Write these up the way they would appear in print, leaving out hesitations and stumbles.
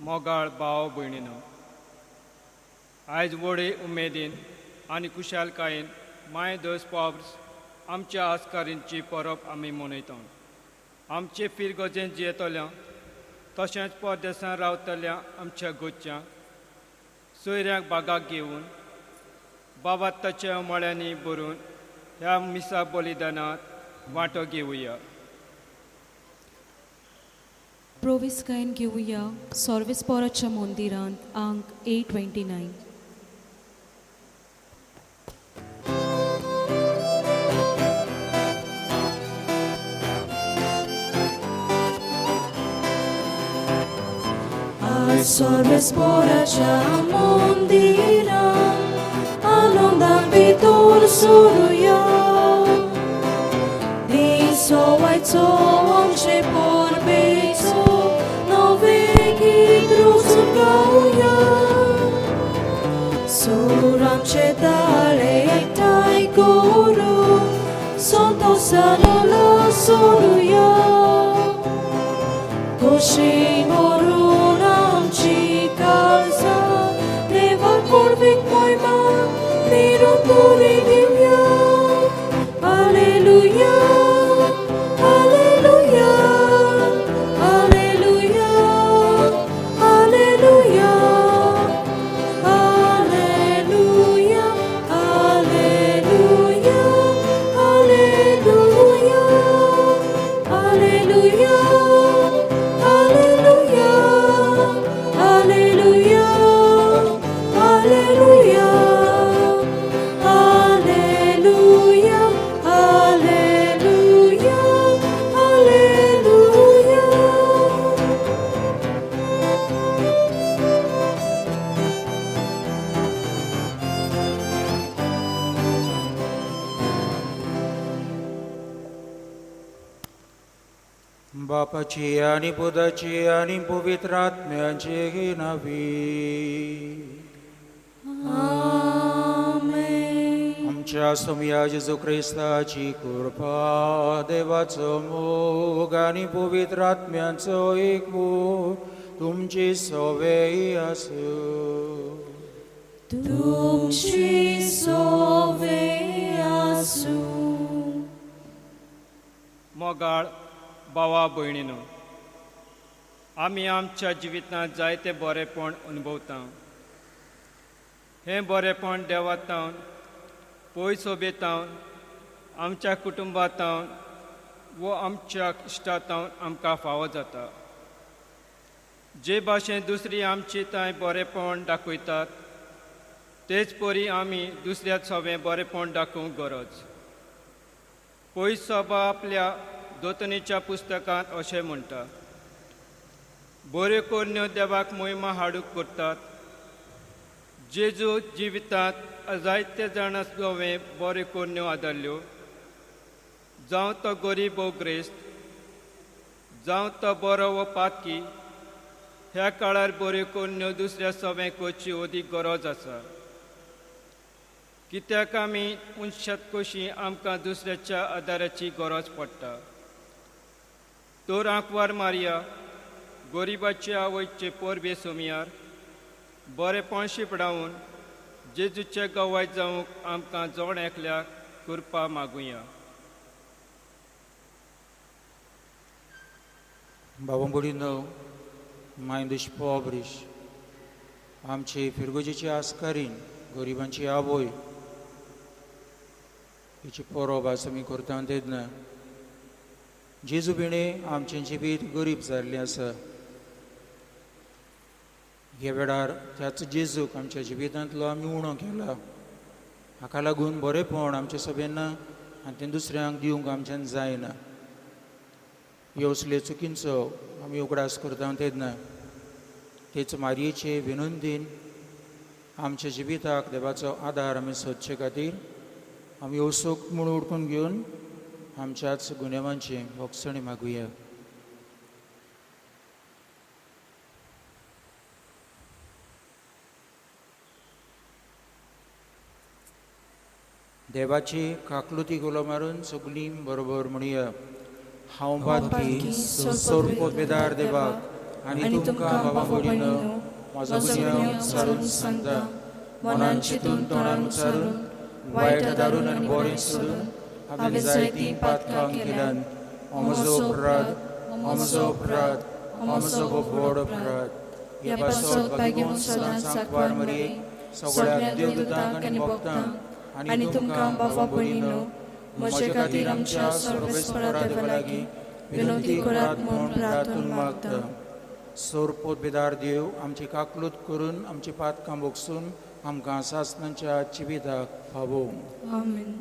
मोगाळ भाव भयणीनो, आयज व्हडे उमेदीन आनी कुशालकायेन माय दोस पॉब्स आमच्या आस्कारींची परब आमी मनयता. आमचे फिरगोजेन जियेतल्या तशेंच परदेसांत रावतल्या आमच्या गोंयच्या सोयऱ्यांक बागाक घेवन बाबाताच्या मळ्यांनी भरून ह्या मिसा बलिदानात वांटो घेवया. प्रोविस्कायन घेवया सॉर्वेस्पोराच्या मंदिरांत अंक 829. Sorvesporaच्या मंदिरांत आनंदान भितर सरुया. Nisowaयचो आमचे परबेचो नवे गीत रोजून गावया. सुरांचे ताळे एकठांय करून संतोषाला सरुया. खोशेन व्हरून आमची काळजां देवाक परबेक मोयमा मेरून तोरी दिवया. Hallelujah, hallelujah, hallelujah, hallelujah, hallelujah, hallelujah, hallelujah, hallelujah. बापाची आणि पुताची आणि पवित्र आत्म्याची नावी. आमच्या सोमया जेजू ख्रिस्ताची कृपा, देवाचो मोग आणि पवित्र आत्म्याचो एकमूळ तुमची सवय आसूं. तुमची सवय आसूं. मोगाळ भावा भयणीनो, आमी आमच्या जिवितांत जायते बरेपण अनुभवता. हें बरेपण देवातावन, पयसोबेतावन, आमच्या कुटुंबातावन वो आमच्या इश्टातावन आमकां फावो जाता. जे भाशेन दुसरी आमची थंय बरेपण दाखयतात तेच परी आमी दुसऱ्याक सगळें बरेपण दाखोवंक गरज. पयस सभा आपल्या दोतनेच्या पुस्तकांत अशें म्हणटा, बऱ्यो कोरण्यो देवाक मोहिमा हाडूंक करतात. जेजू जिवितांत जायते जाणां गोवे बऱ्यो कोरण्यो आदारल्यो, जावं तो गरीब वो ग्रेस्त, जावं तो बरो वो पातकी. ह्या काळार बऱ्यो कोरण्यो दुसऱ्या सवें करची अदीक गरज आसा. कित्याक आमी उंशात कशी आमकां दुसऱ्याच्या आदाराची गरज पडटा. तर आंकवार मारया गरिबाच्या आवयचे परबे सोमयार बरेपण शिपडावन जेजूचे गवाय जावंक आमकां जोड एकल्याक कृपा मागुया. भावंगडीनो, मायंदूश pobres, आमचे फिरगोजेची आस्कारीन, गरिबांची आवय हिची परब आसा आमी करता तेन्ना जेजू बिणे आमचें जिवीत गरीब जाल्लें आसा. ह्या वेळार त्याच जेजूक आमच्या जिवितांतलो आमी उणो केला. हाका लागून बरेपण आमचें सगळें ना आनी तें दुसऱ्यांक दिवंक आमच्यान जायना. ह्यो असले चुकींचो आमी उगडास करता तेन्ना तेच मारयेचे विनंतीन आमच्या जिविताक देवाचो आदार आमी सोदचे खातीर आमी ओसूक म्हूण उडकून घेवन आमच्याच गुन्यांवांची वखसणी मागुया. देवाची काकलुती गोलो मारून सगळीं बरोबर म्हणया. हांव बातकी सोरपो बेदार देवाक आनी तुमकां बाबा भयणीनो म्हजो गुन्यांव सारून सांगता मनान चिंतून तोंडान उच्चारून वायट दारून आनी बरें सोडून हांवें जायतीं पातकां केल्यान हो म्हजो अपराध हो म्हजो अपराध हो म्हजो व्हड अपराध. ह्या पासत भाग्यवान सदांच सांकवार मरिये सगळ्या देवदूतांक आनी भक्तांक आनी तुमकां बाबा भयणीनो म्हजे खातीर आमच्या सर्वेस्परा देवा लागीं विनंती करात म्हूण प्रार्थून मागता. सोरपोत बेदार देव आमची काकलूत करून आमची पातकां भोगसून आमकां सासणांच्या जिविताक पावोव. आमेन.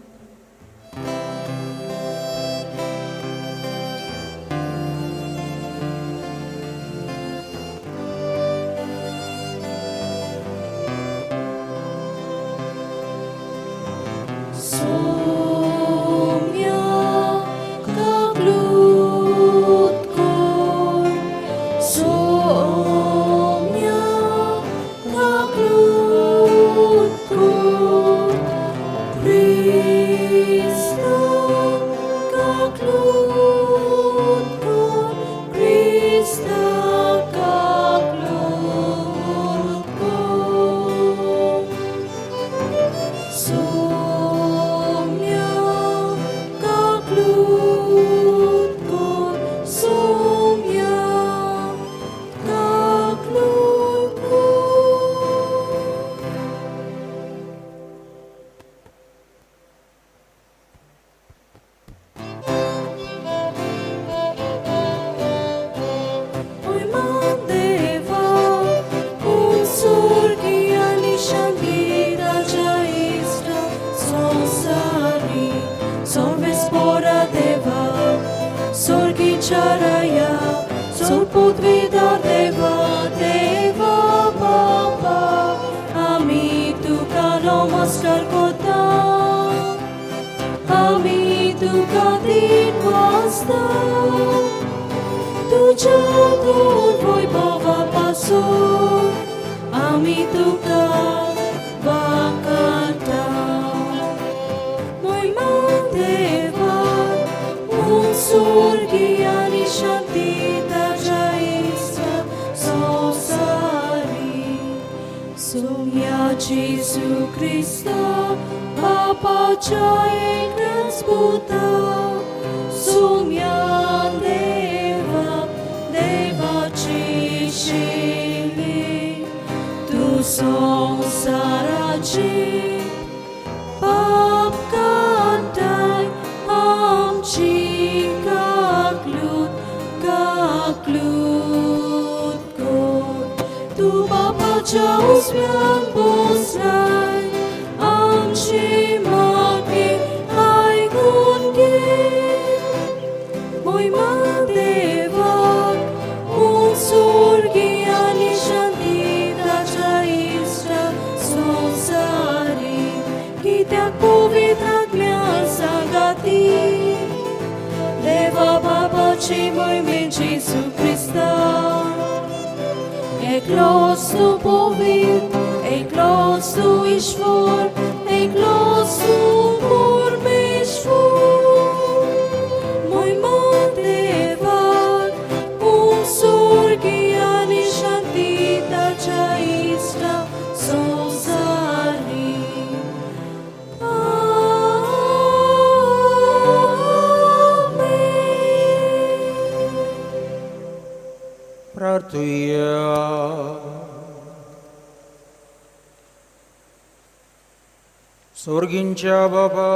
स्वर्गींच्या बाबा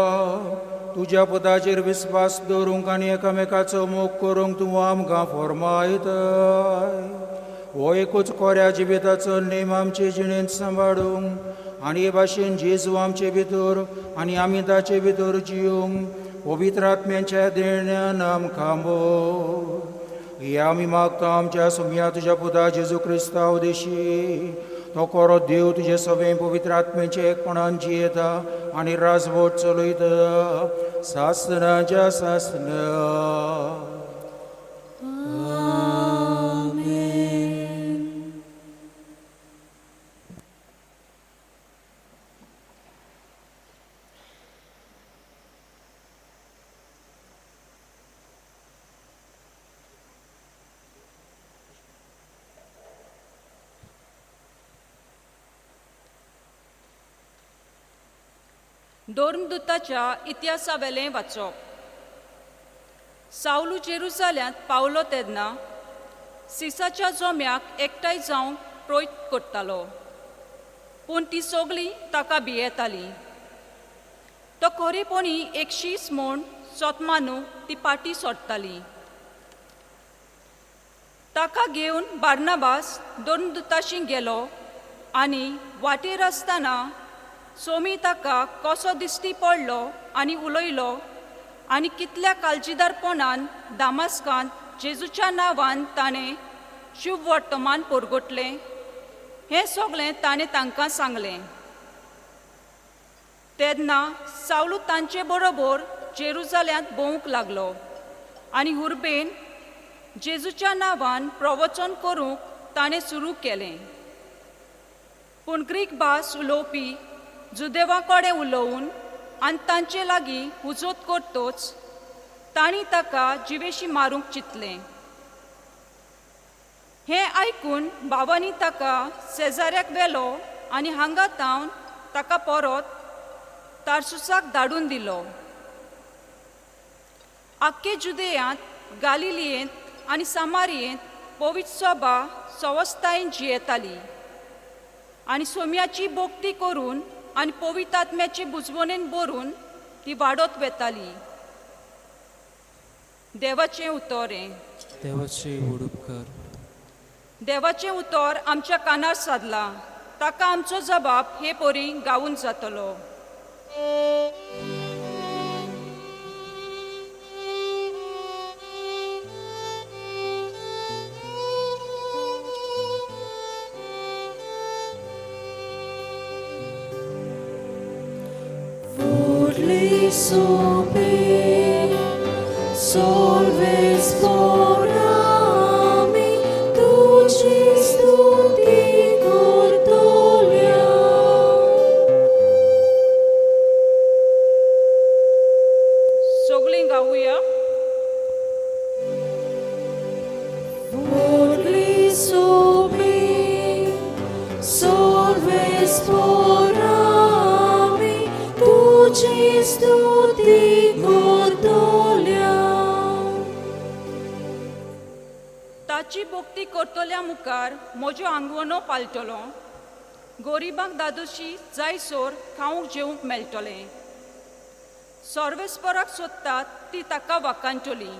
तुज्या पदाचेर विस्वास दवरूंक आनी एकामेकाचो मोग करूंक तूं आमकां फरमायताय. हो एकूच कोऱ्या जिविताचो नेम आमचे जिणेंत सांबाळूंक आनी हे भाशेन जेजू आमचे भितर आनी आमी ताचे भितर जियोंक पवित्र आत्म्याच्या देण्यान आमकां बोर. हे आमी मागता आमच्या सुम्या तुज्या पुता जेजू क्रिस्ता उदेशी. तो कोरो देव तुजे सगळें पवित्र आत्म्याचे एकपणान जियेता आनी राजवट चलयता सासनाच्या सासना. धोर्मदुताच्या इतिहासावेलें वाचप. सावलू जेरुसाल्यांत पावलो तेन्ना सिसाच्या जोम्याक एकठांय जावंक प्रयत्न करतालो, पूण ती सगळीं ताका भियेतालीं. तो खरेपणी एक शीस म्हूण सोतमानू ती पाटी सोडटाली. ताका घेवन बार्नाबास धोर्मदुताशी गेलो आनी वाटेर आसतना सोमी ताका कसो दिश्टी पडलो आनी उलयलो आनी कितल्या काळजीदारपणान दामास्कांत जेजूच्या नांवान ताणें शुभ वर्तमान परगटलें हें सगळें ताणें तांकां सांगलें. तेन्ना सावलू तांचे बरोबर जेरुसाल्यांत भोंवूंक लागलो आनी हुर्बेन जेजूच्या नांवान प्रवचन करूंक ताणें सुरू केलें. पूण ग्रीक भास उलोवपी जुदेवां कडेन उलोवन आनी तांचे लागीं हुजत करतोच तांणी ताका जिवेशी मारूंक चिंतलें. हें आयकून बाबांनी ताका सेजाऱ्याक व्हेलो आनी हांगा तावन ताका परत तार्सुसाक धाडून दिलो. आख्खे जुदेयांत, गालिलियेंत आनी सामारियेंत पवित्र सभा सवस्थायेन जियेताली आनी सोम्याची भोक्ती करून आनी पवित्र आत्म्याचे बुजवणेन भरून ती वाडत वेताली. देवाचें उतोरें. देवाचे उडूपकार. देवाचें उतर आमच्या कानार सादलां, ताका आमचो जबाब हे परी गावून जातलो. Forli sobe, solves porami, tuci studi cordolia. सगळीं गावुया. Forli sobe, solves porami, tuci studi cordolia. ताची भोक्ती करतल्या मुखार म्हज्यो आंगवणो पालतलो. गोरिबांक दादोशी जायसोर खावंक जेवंक मेळटलें. सर्वेस्पराक सोदतात ती ताका वाकांतली.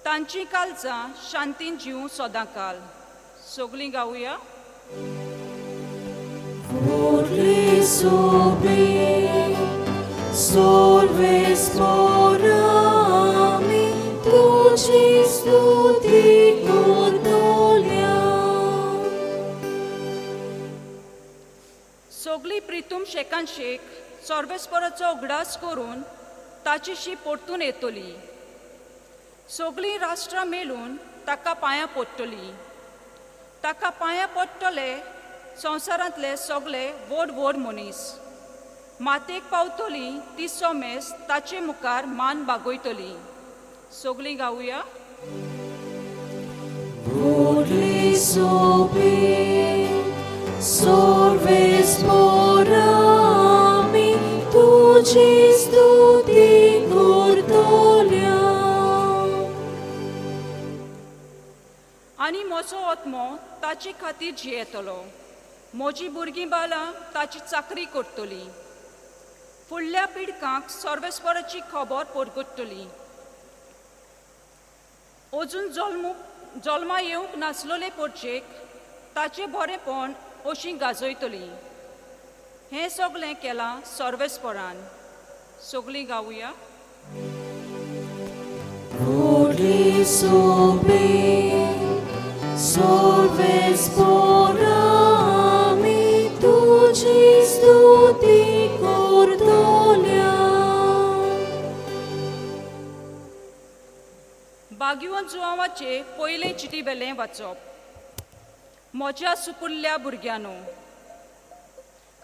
तांची काळजां शांतीन जिवूं सदांकाल. सगळीं गावुया. Forli sobe, solves porami, tuci studi cordolia. सगळीं प्रितूम शेकान शेक सर्वेस्पराचो उगडास करून ताचीशी परतून येतली. सगळीं राष्ट्रां मेळून ताका पांयां पडटलीं. ताका पांयां पडटले संवसारांतले सगळे व्हड व्हड मनीस. मातेक पावतलीं ती सोमेस ताचे मुखार मान बागयतलीं. सगळीं गावुया. Forli sobe, solves porami, tuci studi cordolia. आनी म्हजो आत्मो ताचे खातीर जियेतलो. म्हजीं भुरगीं बालां ताची चाकरी करतलीं. फुडल्या पिडकांक सर्वेस्पराची खबर परगटतली. अजून जल्मा येवंक नासलोले पोरचेक ताचें बरेंपण अशीं गाजयतलीं. हें सगळें केलां सर्वेस्परान. सगळीं गावुया. Forli sobe, solves porami, tuci studi cordolia. बागिवन जुवांवाचे पयलें चिटीवेलें वाचप. म्हज्या सुपुल्ल्या भुरग्यांनो,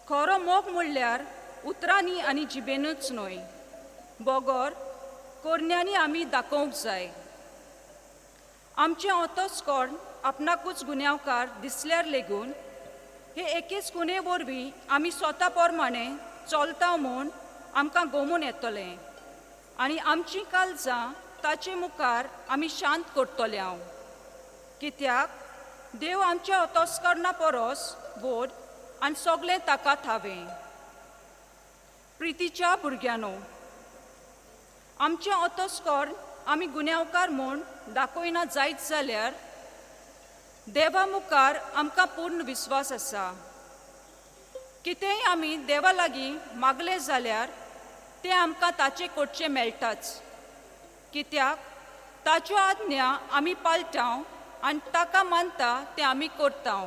खरो मोग म्हणल्यार उतरांनी आनी जिबेनूच न्हय, बोगोर कोरण्यांनी आमी दाखोवंक जाय. आमचे अंतस्करण आपणाकूच गुन्यांवकार दिसल्यार लेगून हे एकेच गुन्हे वरवीं आमी स्वता प्रमाणें चलता म्हूण आमकां गमून येतलें आनी आमचीं काळजां ताचे मुखार आमी शांत करतले हांव. कित्याक देव आमच्या अतोस्करना परस व्हड आनी सगळें ताकाच हांवें. प्रितीच्या भुरग्यानो, आमचें अतोस्कर आमी गुन्यांवकार म्हूण दाखयना जायत जाल्यार देवा मुखार आमकां पूर्ण विस्वास आसा. कितेंय आमी देवा लागीं मागलें जाल्यार तें आमकां ताचे कडचें मेळटाच. कित्याक ताच्यो आज्ञा आमी पाळटाव आनी ताका मानता तें आमी करताव.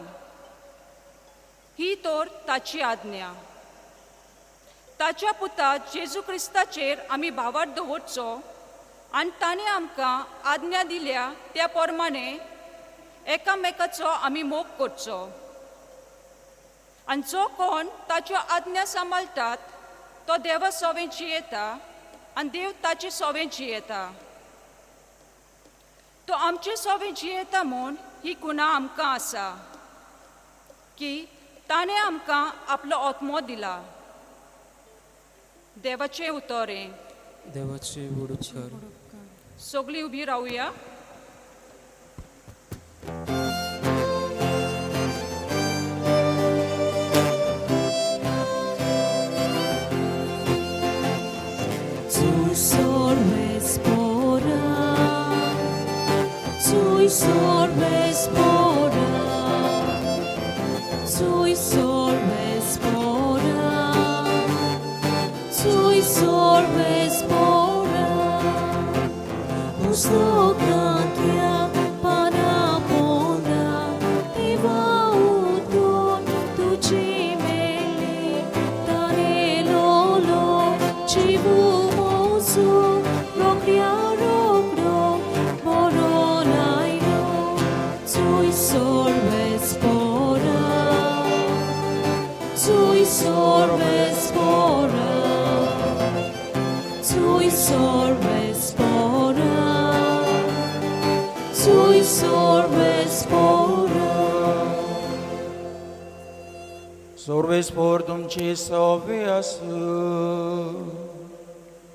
ही तर ताची आज्ञा. ताच्या पुता जेजू क्रिस्ताचेर आमी भावार्थ दवरचो आनी ताणें आमकां आज्ञा दिल्या त्या प्रमाणे एकामेकाचो आमी मोग करचो. आनी जो कोण ताच्यो आज्ञा सांबाळटात तो देवा सोवें जियेता आनी देव ताचे सोवें जियेता. तो आमचे सोवें जियेता म्हूण ही गुणां आमकां आसा की ताणें आमकां आपलो आत्मो दिला. देवाचें उतोरें. देवाचे उडूपकार. सगळीं उबी रावया. Cóż sorbe spora, cóż sorbe spora, cóż sorbe spora, cóż sorbe spora. Ustokakia pana pona, eva uton tuci meli, tane lolo chivu. Sorbe spora, Sui sorbe spora, Sui sorbe spora. Sorbe spor तुमची सवे आसूं.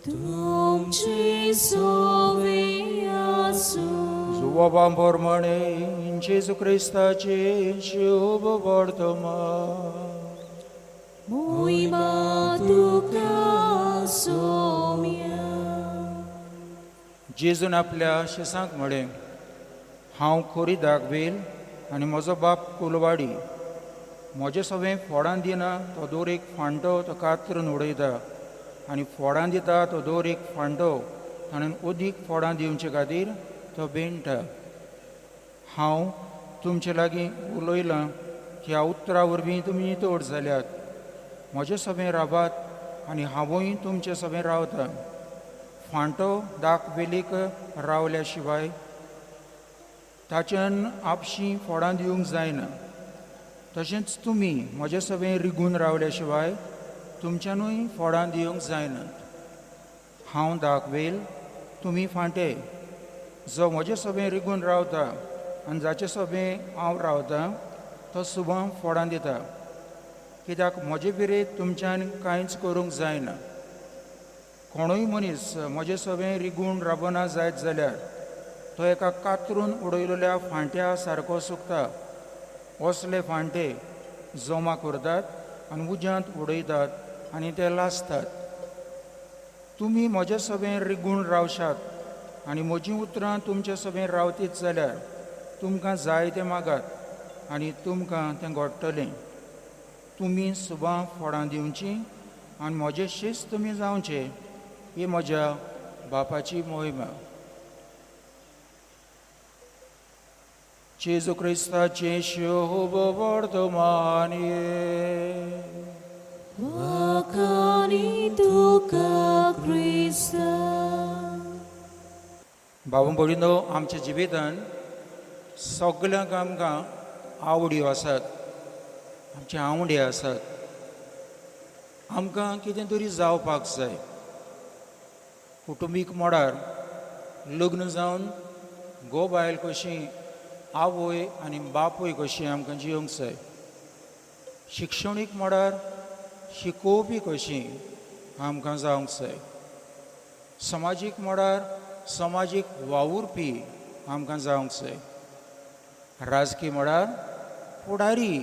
तुमची सवे आसूं. जुवाबां प्रमाणे जेजू क्रिस्ताचे शुभ वर्तमान. Moima tuka somia. जेजून आपल्या शिसांक म्हळें, हांव खोरी दाखवेल आनी म्हजो बाप कुलवाडी. म्हजें सगळें फोडां दिना तो दर एक फांटो तो कातरून उडयता आनी फोडां दिता तो दर एक फांटो ताणें अदीक फोडां दिवचे खातीर तो बेंडटा. हांव तुमचे लागीं उलयलां की ह्या उतरा वरवीं तुमी तोड जाल्यात. म्हजें सगळें राबात आनी हांवूय तुमचें सगळें रावता. फांटो दाख वेलीक रावल्या शिवाय ताच्यान आपशीं फोडां दिवंक जायना. तशेंच तुमी म्हजें सगळें रिगून रावल्या शिवाय तुमच्यानूय फोडां दिवंक जायनात. हांव दाख वेल, तुमी फांटे. जो म्हजें सगळें रिगून रावता आनी जाचें सगळें हांव रावतां तो सुभां फोडां दिता. कित्याक म्हजे पिरेत तुमच्यान कांयच करूंक जायना. कोणूय मनीस म्हजें सगळें रिगूण राबना जायत जाल्यार तो एका कातरून उडयलेल्या फांट्या सारको सुकता. असले फांटे जमा करतात आनी उज्यांत उडयतात आनी ते लासतात. तुमी म्हजें सगळें रिगूण रावशात आनी म्हजीं उतरां तुमचें सगळें रावतीत जाल्यार तुमकां जाय तें मागात आनी तुमकां तें घडटलें. तुमी सुभां फोडां दिवचीं आनी म्हजें शिस्त तुमी जावचें ही म्हज्या बापाची मोहीम. जेजू क्रिस्ताचें शुभ वर्तमान. Wakani tuka Krista. भाव भयणीनो, आमच्या जिवितांत सगळ्यांक आमकां आवडयो आसात, आमचे आवडी आसात. आमकां कितें तरी जावपाक जाय. कुटुंबीक मोडार लग्न जावन घो बायल कशी आवय आनी बापूय कशी आमकां जियोंक जाय. शिक्षणीक मोडार शिकोवपी कशी आमकां जावंक जाय. समाजीक मळार समाजीक वावुरपी आमकां जावंक जाय. राजकीय मळार फुडारी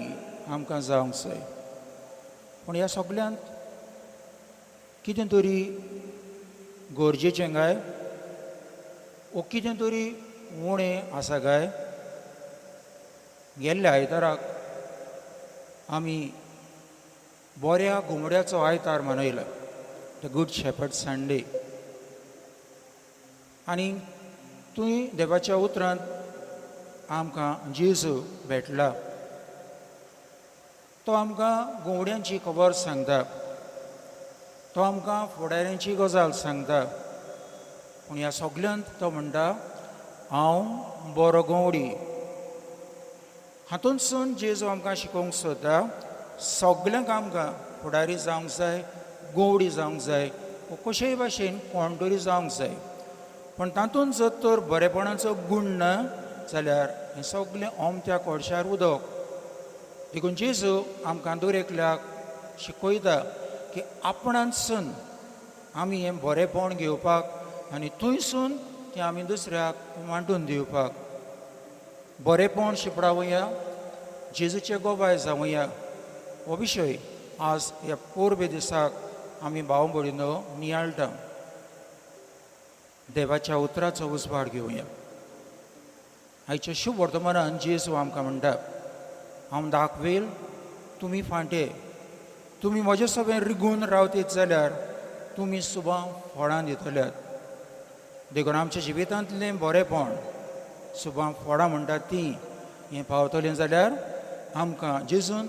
आमकां जावंक जाय. पूण ह्या सगळ्यांत कितें तरी गरजेचें काय वो कितें तरी उणें आसा काय. गेल्ल्या आयताराक आमी बऱ्या घुमड्याचो आयतार मनयला, द गूड शेपर्ड संडे. आनी थंय देवाच्या उतरांत आमकां जेजू भेटला. तो आमकां घुमड्यांची खबर सांगता, तो आमकां फुडाऱ्यांची गजाल सांगता. पूण ह्या सगळ्यांत तो म्हणटा हांव बरो गवडी. हातूंतसून जेजू आमकां शिकोवंक सोदता सगळ्यांक आमकां फुडारी जावंक जाय, गवडी जावंक जाय, कशेय भाशेन कोण तरी जावंक जाय. पण तातूंत जर तर बरेपणाचो गूण ना जाल्यार हें सगळें ओमत्या कोळशार उदक. देखून जेजू आमकां दर एकल्याक शिकयता की आपणानसून आमी हें बरेपण घेवपाक आनी थंयसून तें आमी दुसऱ्याक वांटून दिवपाक. बरेपण शिपडावया, जेजूचे गोबाय जावया, हो विशय आज ह्या पोरबे दिसाक आमी भाव भयणीनो नियाळटा. देवाच्या उतराचो उजवाड घेवया. आयच्या शुभ वर्तमानांत जेजू आमकां म्हणटा हांव दाखवेल, तुमी फांटे. तुमी म्हजे सगळें रिगून रावतीत जाल्यार तुमी सुबां फळां दितल्यात. देखून आमच्या जिवितांतलें बरेपण सुबां फळां म्हणटात तीं हें पावतलें जाल्यार आमकां जेजून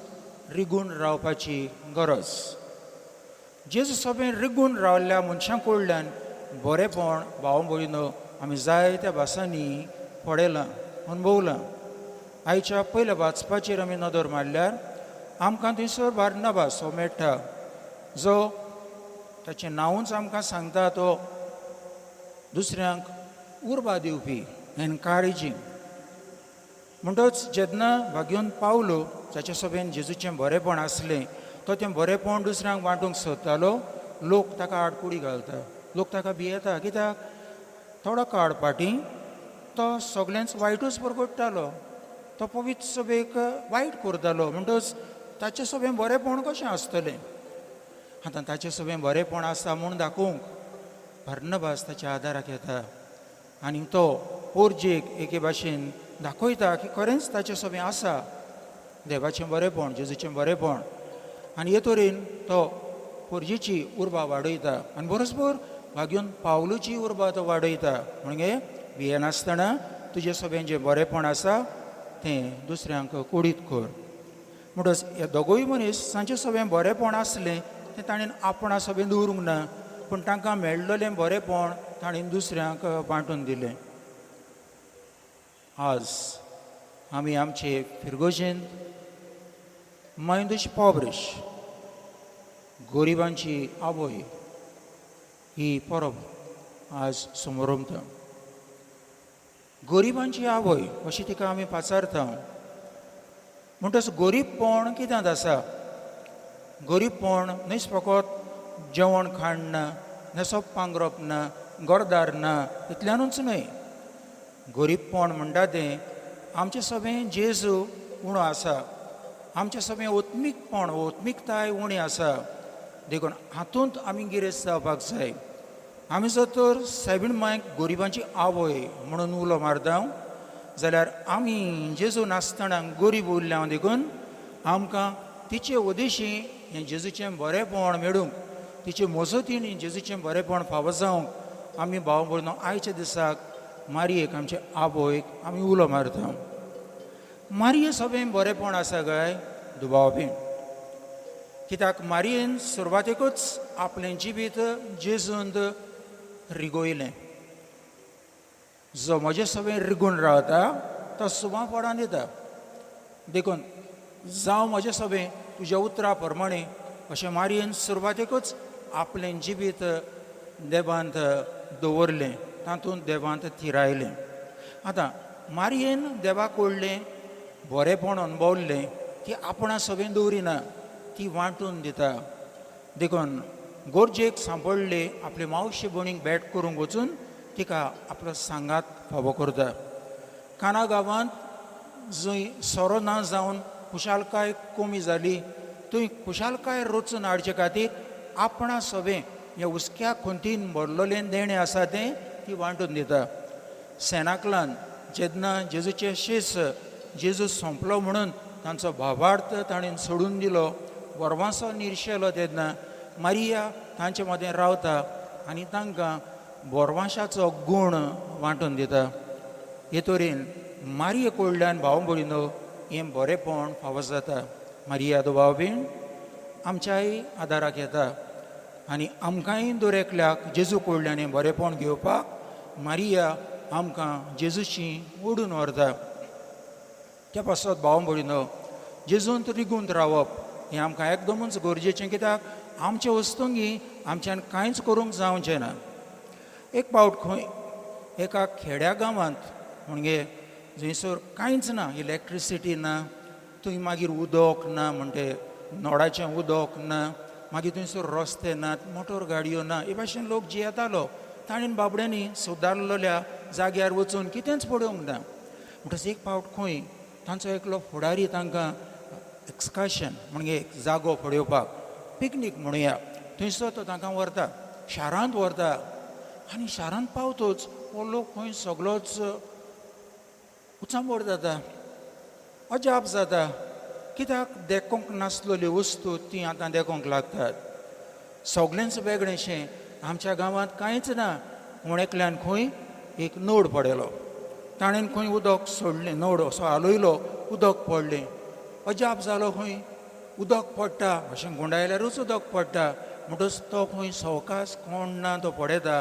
रिगून रावपाची गरज. जेजू सगळें रिगून रावल्ल्या मनशां कडल्यान बरेपण भाव भयणीनो आमी जायत्या भासांनी पळयलां, अनुभवलां. आयच्या पयल्या वाचपाचेर आमी नदर मारल्यार आमकां थंयसर बार्नबास हो मेळटा, जो ताचें नांवूच आमकां सांगता तो दुसऱ्यांक उर्बा दिवपी, एनकारेजींग. म्हणटच जेन्ना भाग्योन पावलो जाचे सगळें जेजूचें बरेपण आसलें, तो तें बरेपण दुसऱ्यांक वांटूंक सोदतालो. लोक ताका आडकुडी घालता, लोक ताका भियेता. कित्याक थोडो काळ फाटीं तो सगळ्यांच वायटूच परगडटालो, तो पवित्र सभेक वायट करतालो. म्हणटच ताचें सगळें बरेपण कशें आसतलें. आतां ताचें सगळें बरेपण आसा म्हूण दाखोवंक बार्नबास ताच्या आदाराक येता आनी तो पोरजेक एके भाशेन दाखयता की खरेंच ताचें सगळें आसा, देवाचें बरेपण, जेजूचें बरेपण. आनी हे तरेन तो पोरजेची उर्बा वाडयता आनी बरोसबर भाग्योन पावलूची उर्बा तो वाडयता. म्हणजे भियेनासतना तुजें सगळें जें बरेपण आसा तें दुसऱ्यांक कुडीत कर. म्हणटच हे दोगूय मनीस तांचें सगळें बरेपण आसलें तें ताणें आपणा सगळें दवरूंक ना, पूण तांकां मेळ्ळलें बरेपण ताणें दुसऱ्यांक वांटून दिलें. आज आमी आमचे फिरगोजेंत मायंदूश पॉब्रिश गरिबांची आवय ही परब आज समोर उमता. गरिबांची आवय अशी तिका आमी पाचारता. म्हणटच गरीबपण कित्यात आसा. गरीबपण न्हयच फकत जेवण खाण ना, न्हेसप पांगरप ना, घरदार ना, इतल्यानूच न्हय. गरीबपण म्हणटा तें आमचें सगळें जेजू उणो आसा, आमचें सगळें ओत्मीकपण, ओत्मीकताय उणी आसा. देखून हातूंत आमी गिरेस्त जावपाक जाय. आमी जर तर सायबीण मांयक गरिबांची आवय म्हणून उलो मारता जाल्यार आमी जेजू नासतना गरीब उरल्या देखून आमकां तिचे उदेशी हें जेजूचें बरेपण मेळूंक, तिचे मजतीन जेजूचें बरेपण फावो जावंक आमी भाव भयणो आयच्या दिसाक मारयेक, आमचे आवयक आमी उलो मारता. मारये सगळें बरेपण आसा काय दुबावपी. कित्याक मारयेन सुरवातेकूच आपलें जिवीत जेजूंत रिगोयलें. जो म्हजें सगळें रिगून रावता तो सुबां फळां दिता. देखून जावं म्हजें सगळें तुज्या उतरा प्रमाणे अशें मारयेन सुरवातेकूच आपलें जिवीत देवांत दवरलें, तातूंत देवांत थिरायलें. आतां मारयेन देवाक ओडलें बरेपण अणभवलें ती आपणा सगळें दवरिना, ती वांटून दिता. देखून गोरजेक सांपडले आपले मावशे भयणीक भेट करूंक वचून तिका आपलो सांगात फावो करता. काना गांवांत जंय सोरो ना जावन खुशालकाय कमी जाली थंय खुशालकाय रचून हाडचे खातीर आपणा सवें हे उस्क्या खोंतीन भरलेलें देणें आसा तें ती वांटून दिता. सेनाकलान जेन्ना जेजूचे शीस जेजू सोंपलो म्हणून तांचो भावार्थ ताणें सोडून दिलो, वरवांसो निर्शेलो तेन्ना मारिया तांचे मदें रावता आनी तांकां बोरवांशाचो गूण वांटून दिता. हे तरेन मारिये कडल्यान भाव भयणो हें बरेंपण फावो जाता. मारिया दो भाव भयण आमच्याय आदाराक येता आनी आमकांय दर एकल्याक जेजू कडल्यान हें बरेंपण घेवपाक मारिया आमकां जेजूची ओडून व्हरता. त्या पासत भाव भयणो जेजूंत रिगून रावप हें आमकां एकदमूच गरजेचें, कित्याक आमचे वस्तूंगी आमच्यान कांयच करूंक जावचें ना. एक फावट खंय एका खेड्या गांवांत म्हणजे जंयसर कांयच ना, इलेक्ट्रिसिटी ना, थंय मागीर उदक ना, म्हणटे नळाचें उदक ना, मागीर थंयसर रस्ते नात, मोटर गाडयो ना, हे भाशेन लोक जियेतालो. ताणेन बाबड्यांनी सुदारलेल्या जाग्यार वचून कितेंच पळोवंक ना. म्हणटच एक फावट खंय तांचो एकलो फुडारी तांकां एक्सकर्शन म्हणजे जागो पळोवपाक पिकनीक म्हणुया थंयसर तो तांकां व्हरता, शारांत व्हरता. आनी शारांत पावतच हो लोक खंय सगळोच उचांबड जाता, अजाप जाता, कित्याक देखूंक नासलेल्यो वस्तू ती आतां देखूंक लागतात. सगळेंच वेगळेंशें. आमच्या गांवांत कांयच ना, उणेंतल्यान खंय एक नोड पडलो, ताणेन खंय उदक सोडलें, नोड असो हालयलो, उदक पडलें. अजाप जालो, खंय उदक पडटा अशें गुंडायल्यारूच उदक पडटा. म्हणटच तो खंय सवकास कोण ना तो पडयता,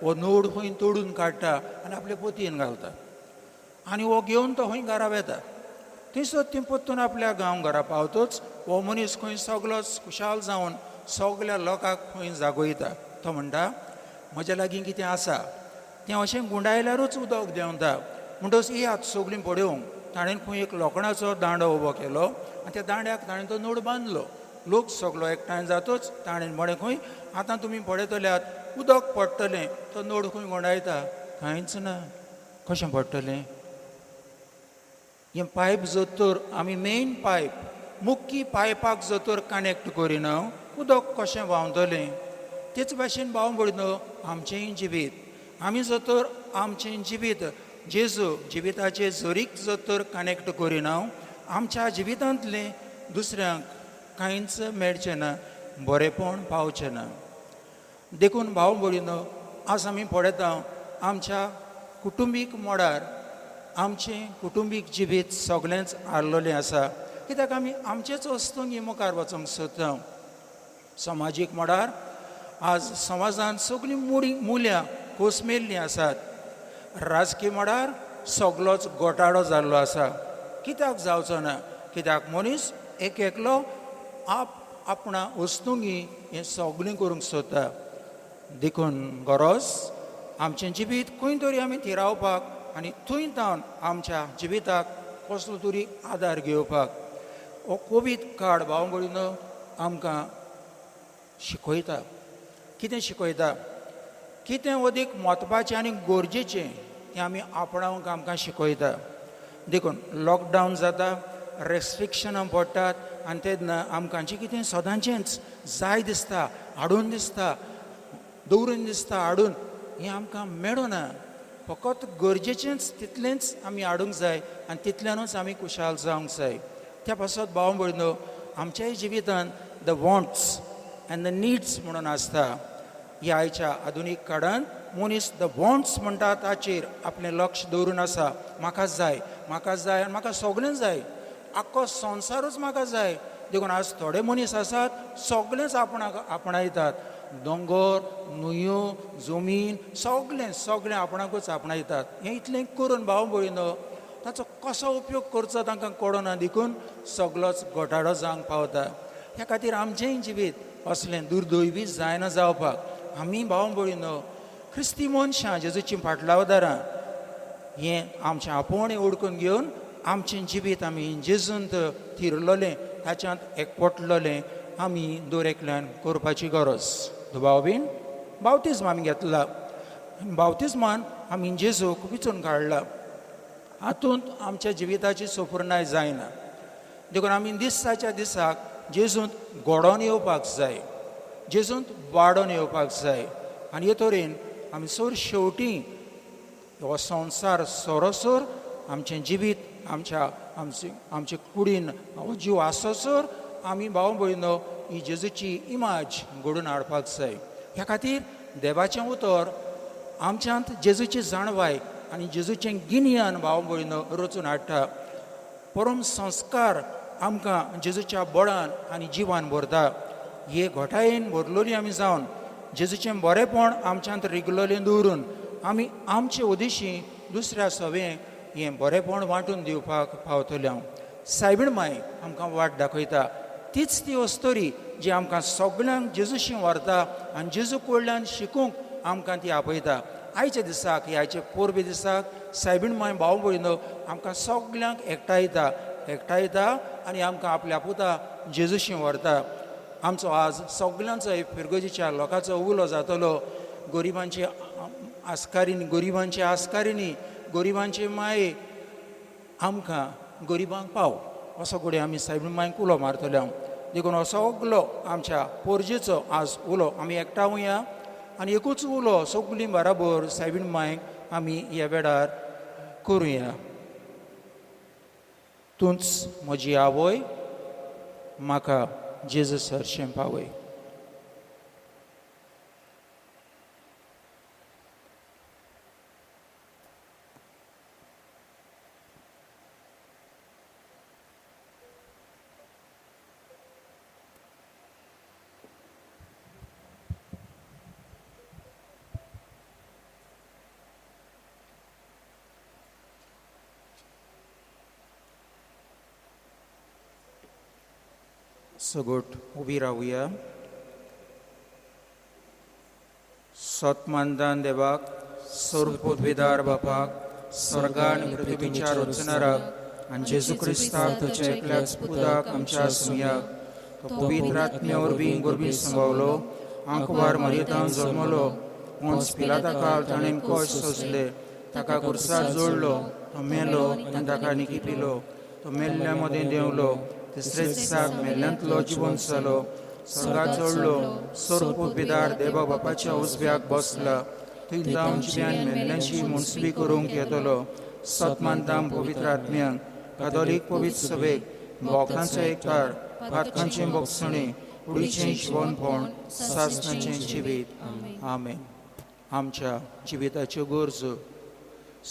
हो नोड खंय तोडून काडटा आनी आपले पोतयेन घालता आनी हो घेवन तो खंय घरा वेता. थंयसर ती परतून आपल्या गांव घरा पावतच हो मनीस खंय सगळोच खुशाल जावन सगळ्या लोकांक खंय जागयता. तो म्हणटा म्हज्या लागीं कितें आसा तें अशें गुंडायल्यारूच उदक देंवता. म्हणटच येयात सगळीं पळोवंक. ताणें खंय एक लोखणाचो दांडो उबो केलो आनी त्या दांड्याक ताणें तो नोड बांदलो. लोक सगळो एकठांय जातच ताणें म्हळें खंय आतां तुमी पळयतल्यात उदक पडटलें, तो नोड खंय गुंडायता, कांयच ना. कशें पडटलें? हें पायप जोतर आमी मेन पायप मुख्य पायपाक जोतर कनेक्ट करिना उदक कशें व्हांवतलें? तेच भाशेन भाव भयणो आमचेंय जिवीत. आमी जोतर आमचें जिवीत जेजू जिविताचे झरीक जोतर कनेक्ट करिना आमच्या जिवितांतलें दुसऱ्यांक कांयच मेळचें ना, बरेंपण पावचें ना. देखून भाव भयणो आज आमी पळयता आमच्या कुटुंबीक मोडार आमचें कुटुंबीक जिवीत सगळेंच हारलेलें आसा. कित्याक आमी आमचेच वस्तूंक मुखार वचूंक सोदता. समाजीक मोडार आज समाजांत सगळीं मुल्यां कोसमेल्लीं आसात. राजकीय मोडार सगळोच घोटाळो जाल्लो आसा. कित्याक जावचो ना? कित्याक मनीस एक एकलो आपणा वस्तूंगी हें सगळीं करूंक सोदता. देखून गरज आमचें जिवीत खंय तरी आमी थिरावपाक आनी थंय तावन आमच्या जिविताक कसलो तरी आदार घेवपाक. हो कोवीड काळ भाव भयणो आमकां शिकयता. कितें शिकयता? कितें अदीक म्हत्वाचें आनी गरजेचें तें आमी आपणावंक आमकां शिकयता. देखून लॉकडावन जाता, रेस्ट्रिक्शनां पडटात आनी तेन्ना आमकां जें कितें सदांचेंच जाय दिसता, हाडून दिसता, दवरून दिसता हाडून, हें आमकां मेळना. फकत गरजेचेंच तितलेंच आमी हाडूंक जाय आनी तितल्यानूच आमी खुशाल जावंक जाय. त्या पासत भाव भयणो आमच्याय जिवितांत the wants end the needs म्हणून आसता. ह्या आयच्या आधुनीक काळांत मनीस द वॉन्ट्स म्हणटा ताचेर आपलें लक्ष दवरून आसा. म्हाका जाय, म्हाका जाय आनी म्हाका सगळें जाय, आख्खो संवसारूच म्हाका जाय. देखून आज थोडे मनीस आसात सगळेंच आपणायतात. दोंगर, न्हंयो, जमीन सगळें आपणाकूच आपणायतात. हें इतलें करून भाव भयणो ताचो कसो उपयोग करचो तांकां कळना. देखून सगळोच घोटाळो जावंक पावता. ह्या खातीर आमचेंय जिवीत असलें दुर्दैवी जायना जावपाक आमी भाव भयणो ख्रिस्ती मनशां जेजूचीं फाटलावदारां हें आमचें आपोवणें ओळखून घेवन आमचें जिवीत आमी जेजूंत थिरलेलें ताच्यांत एकवटलेलें आमी दर एकल्यान करपाची गरज. भाव बीन बावतिजम आमी घेतला. बावतिजमान आमी जेजूक विचून काडला. हातूंत आमच्या जिविताची सफरनाय जायना. देखून आमी दिसाच्या दिसाक जेजूंत घडोवन येवपाक जाय, जेजूंत वाडोवन येवपाक जाय. आनी हे तरेन आमी सर शेवटी हो संवसार सोरोसोर आमचें जिवीत आमचे कुडीन हो जीव आसोसोर आमी भाव भयणो ही जेजूची इमाज घडोवन हाडपाक जाय. ह्या खातीर देवाचें उतर आमच्यांत जेजूची जाणवाय आनी जेजूचें गिन्यान भाव भयणो रचून हाडटा. परम संस्कार आमकां जेजूच्या बळान आनी जिवान भरता. हे घोटायेन भरलोली आमी जावन जेजूचें बरेंपण आमच्यांत रिगलोलें दवरून आमी आमचे उद्देशी दुसऱ्या सवें हें बरेंपण वांटून दिवपाक पावतले. हांव सायबीण माय आमकां वाट दाखयता. तीच ती वस्तोरी जी आमकां सगळ्यांक जेजूशी व्हरता आनी जेजू कडल्यान शिकूंक आमकां ती आपयता. आयच्या दिसाक ह्याचे पोरबे दिसाक सायबीण माय भाव भयणो आमकां सगळ्यांक एकठांयता आनी आमकां आपल्या पुता जेजूशी व्हरता. आमचो आज सगळ्यांचो फिरगोजीच्या लोकांचो उलो जातलो. गरिबांचे आस्कारिणी गरिबांचे माये आमकां गरिबांक पाव असो घडये आमी सायबीण मांयक उलो मारतले. हांव देखून हो सगलो आमच्या पोरजेचो आज उलो आमी एकठांवया आनी एकूच उलो सगळीं बराबर सायबीण मांयक आमी ह्या वेळार करुया. तूंच म्हजी आवय, म्हाका जेजू सरशें पावय. सगोट उबी रावया. सतमानदान देवाक, सर्व पदवीदार बापाक, स्वर्गान पृथ्वीच्या रचणाराक आनी जेजू क्रिस्ताक तुज्या एकल्याच पुताक आमच्या सुमयाक तो पवित्र आत्म्या वरवीं गोरबी संभवलो, आंकवार मरियतान जल्मलो, पोंच पिलाता काळ ताणें कश्ट सोंसले, ताका कुर्सार जोडलो, तो मेलो आनी ताका निकिपिलो, तो मेल्ल्या मदें देंवलो, तिसरे दिसाक मेल्ल्यांतलो जिवंत जालो, स्वर्गाक चडलो, सर्व पदवीदार देवा बापाच्या उजव्याक बसला, थंय जावन जिव्यान मेल्ल्यांची मुनसिबी करूंक येतलो. सतमानतां पवित्र आत्म्यांक, कातोलीक पवित्र सभेक, भोगतांचो एकठार, पातकांचें भोगसणें, कुडीचें शिवणपण, सासणाचें जिवीत. आमेन. आमच्या जिविताच्यो गरजो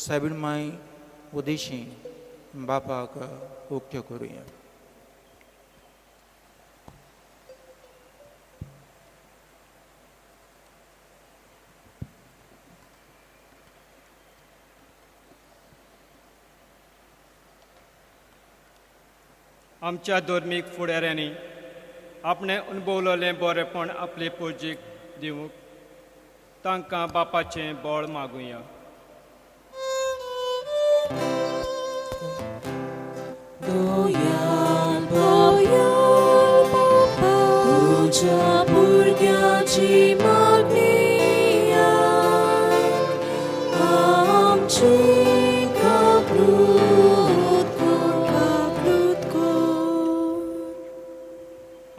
सायबीण मांय उद्देशी बापाक उक्त्यो करुया. आमच्या धर्मीक फुडाऱ्यांनी आपणें अणभवलेलें बरेंपण आपले पोरजेक दिवंक तांकां बापाचें बळ मागुया. दोयाल बापा, तुज्या भुरग्याची मागणी आमची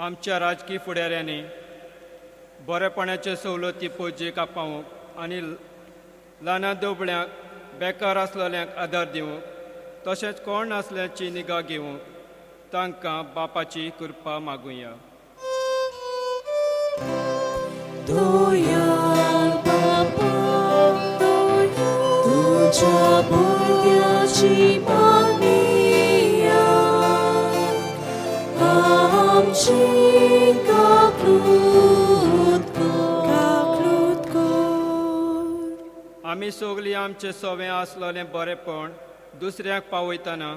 आमच्या राजकीय फुडाऱ्यांनी बरेपणाचे सवलती पोरजेक आपावंक आनी ल्हान दोबळ्यांक बेकार आसलेल्यांक आदार दिवंक तशेंच कोण नासल्याची निगा घेवंक तांकां बापाची कृपा मागुया. दोयाल बापा, तुज्या भुरग्याची मागणी आमची काकूत कर. आमी सगळीं आमचें सवें आसलेलें बरेंपण दुसऱ्याक पावयतना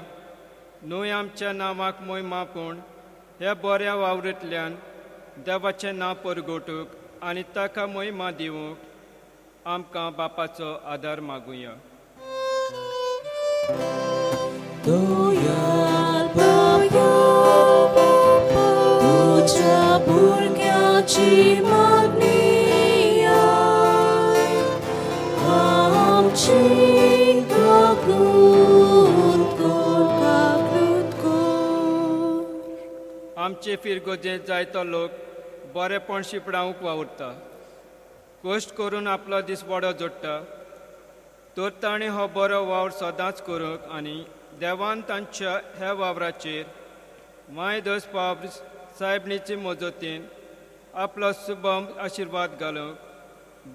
न्हय आमच्या नांवाक मोहिमा पूण ह्या बऱ्या वावरेंतल्यान देवाचें नांव परगोटूंक आनी ताका मोहिमा दिवंक आमकां बापाचो आदार मागुया. दोयाल बापा, तुज्या आमची मागणी आमची काकूत कोर आमचे फिरगोजें जायतो लोक बरेपण शिपडावंक वावुरता कश्ट करून आपलो दीस बरो जोडटा तर ताणें हो बरो वावर सदांच करूंक आनी देवान तांच्या ह्या वावराचेर माय दस पाव साहेबणीचे मजतीन आपलो शुभम आशिर्वाद घालूंक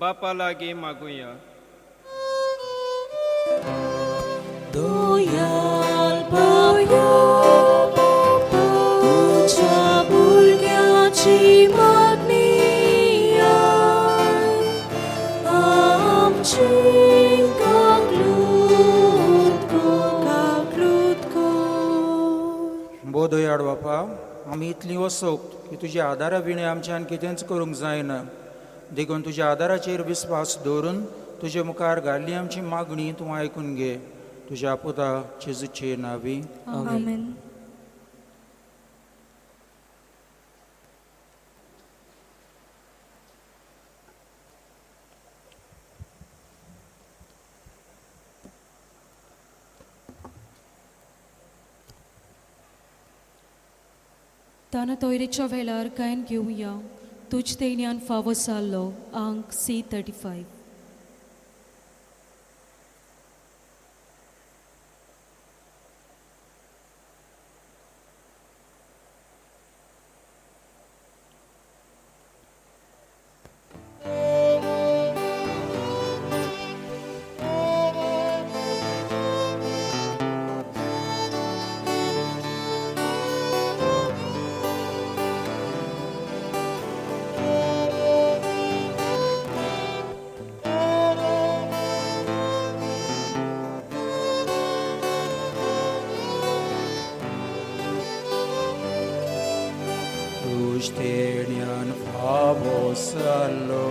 बापा लागीं मागुया दोयाल पावया तुझ्या भुरग्याची मागणी आमची बोधयाड बापा आमी इतली वसोक की तुज्या आदारा विणे आमच्यान कितेंच करूंक जायना देखून तुज्या आदाराचेर विस्वास दवरून तुजे मुखार घाल्ली आमची मागणी तूं आयकून घे तुज्या पुता जेजूचे नांवी आमेन. ताना तोयरेच्या वेळार गायन घेवया तुज तेण्यान फावो जाल्लो अंक C35. Teñan famosallo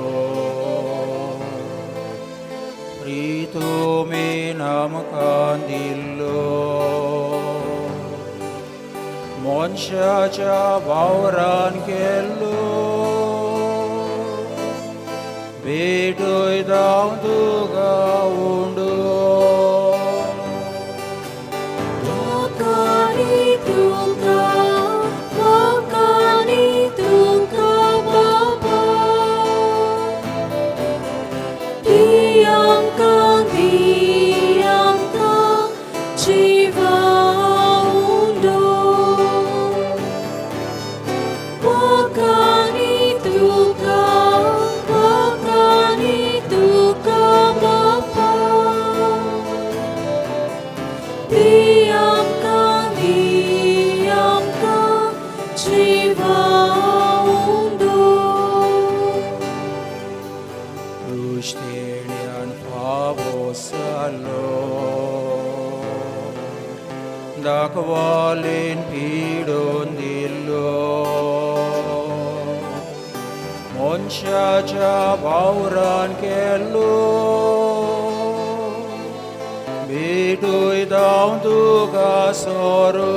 Rito menam candillo Monshacha vauran kello Bedoi down to gaundu Dakvalin pidon dillo Monshacha bauran kello Bidui down to gasoro